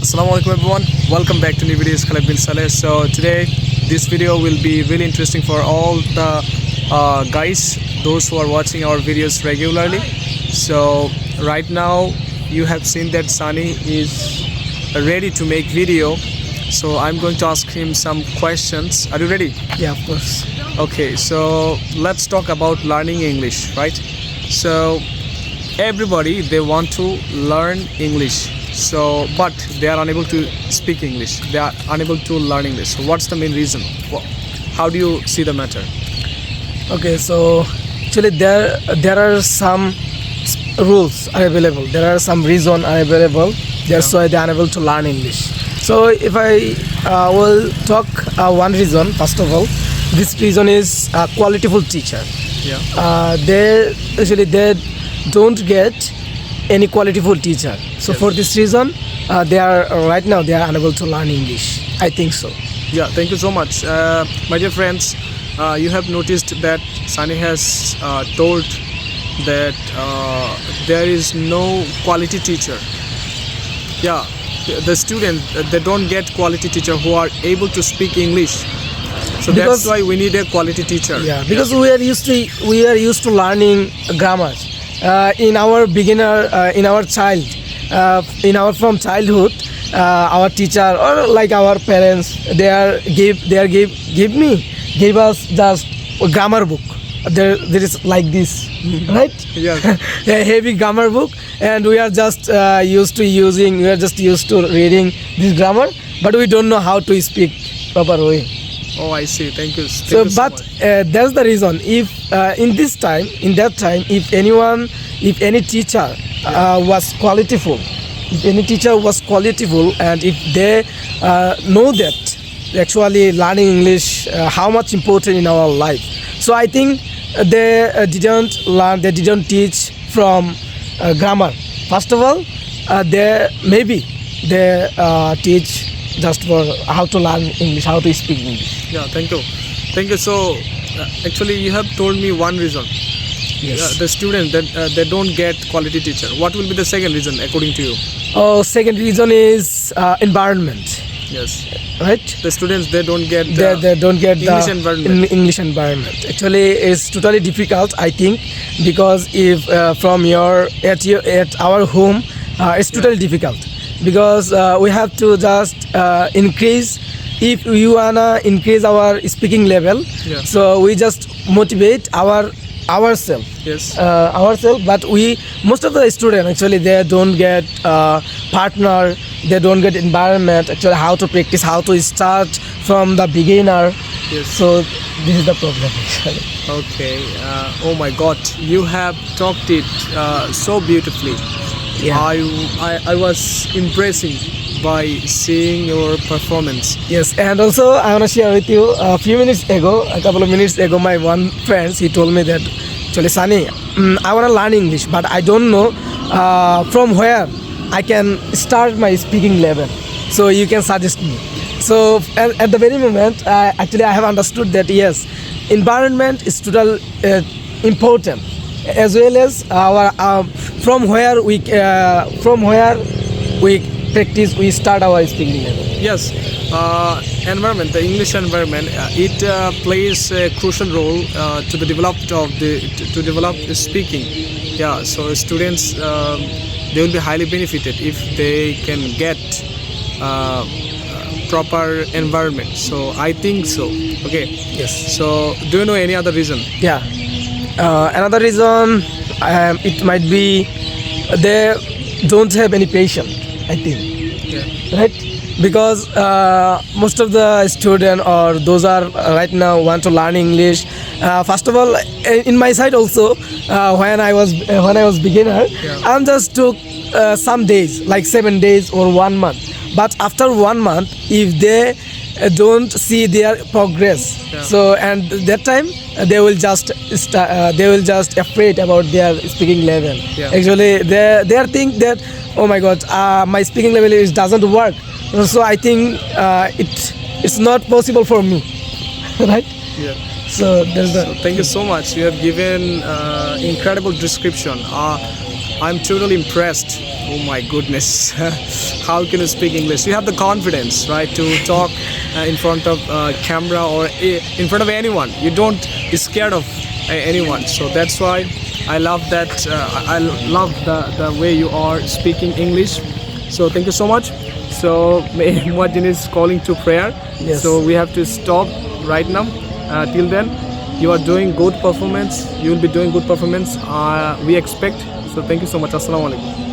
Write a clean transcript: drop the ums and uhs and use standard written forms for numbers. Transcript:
Assalamualaikum everyone, welcome back to new videos. Khaled bin Saleh. So today this video will be really interesting for all the guys, those who are watching our videos regularly. So right now you have seen that Sunny is ready to make video. So I'm going to ask him some questions. Are you ready? Yeah, of course. Okay, so let's talk about learning English, right? So everybody, they want to learn English, so but they are unable to speak English, they are unable to learn English. So what's the main reason? How do you see the matter? Okay, so actually there are some rules are available. There are some reason are available. That's why they are unable to learn English. So if I will talk one reason, first of all, this reason is qualityful teacher. Yeah. They don't get any qualityful teacher. So Yes. for this reason, they are right now they are unable to learn English. I think so. Yeah, thank you so much. My dear friends, you have noticed that Sunny has told that there is no quality teacher. Yeah, the student, they don't get quality teacher who are able to speak English. So Because- that's why we need a quality teacher. Yeah, because we are used to learning grammar in our beginner in our child from childhood. Our teacher or like our parents, give us just a grammar book. There is like this, right? Yeah. A heavy grammar book, and we are just used to reading this grammar, but we don't know how to speak proper way. Oh, I see. Thank you. So, but that's the reason. If in that time, if any teacher was qualityful, and if they know that actually learning English how much important in our life, so I think they didn't teach from grammar. First of all, they teach just for how to learn English, how to speak English. Yeah, thank you. Thank you. So, actually, you have told me one reason. Yes. The students that they don't get quality teacher. What will be the second reason according to you? Second reason is environment. Yes. Right? The students, they don't get They don't get English the environment. English environment. Actually, it's totally difficult, I think, because if from at our home, it's totally difficult because we have to just increase. If you wanna increase our speaking level, Yeah. so we just motivate ourselves. Yes. But most of the students actually they don't get partner, they don't get environment, actually how to practice, how to start from the beginner. Yes. So this is the problem actually. Okay. Oh my God, you have talked it so beautifully. Yeah. I was impressing by seeing your performance. Yes, and also I want to share with you a couple of minutes ago, my one friend, he told me that actually Sunny, I want to learn English, but I don't know from where I can start my speaking level. So you can suggest me. So at the very moment, I have understood that yes, environment is total important, as well as our from where we practice, we start our speaking level. Yes, environment, the English environment, it plays a crucial role to the to develop speaking. Yeah, so students they will be highly benefited if they can get proper environment. So I think so. Okay. Yes. So do you know any other reason? Yeah. Another reason, it might be they don't have any patience, I think. Yeah. Right? Because most of the students or those are right now want to learn English. First of all, in my side also, when I was beginner, Yeah. I'm just took some days, like 7 days or 1 month. But after 1 month, if they don't see their progress, Yeah. so and that time they will just afraid about their speaking level. Yeah. Actually, they think that, oh my God, my speaking level doesn't work. So I think it's not possible for me, right? Yeah. So there's the. Thank you so much. You have given incredible description. I'm totally impressed Oh my goodness. How can you speak English? You have the confidence, right, to talk in front of camera or in front of anyone. You don't be scared of anyone. So that's why I love that. I love the way you are speaking English. So thank you so much. So Muaddin is calling to prayer. Yes. So we have to stop right now. Till then, you are doing good performance. You will be doing good performance. We expect. So thank you so much. Assalamu alaikum.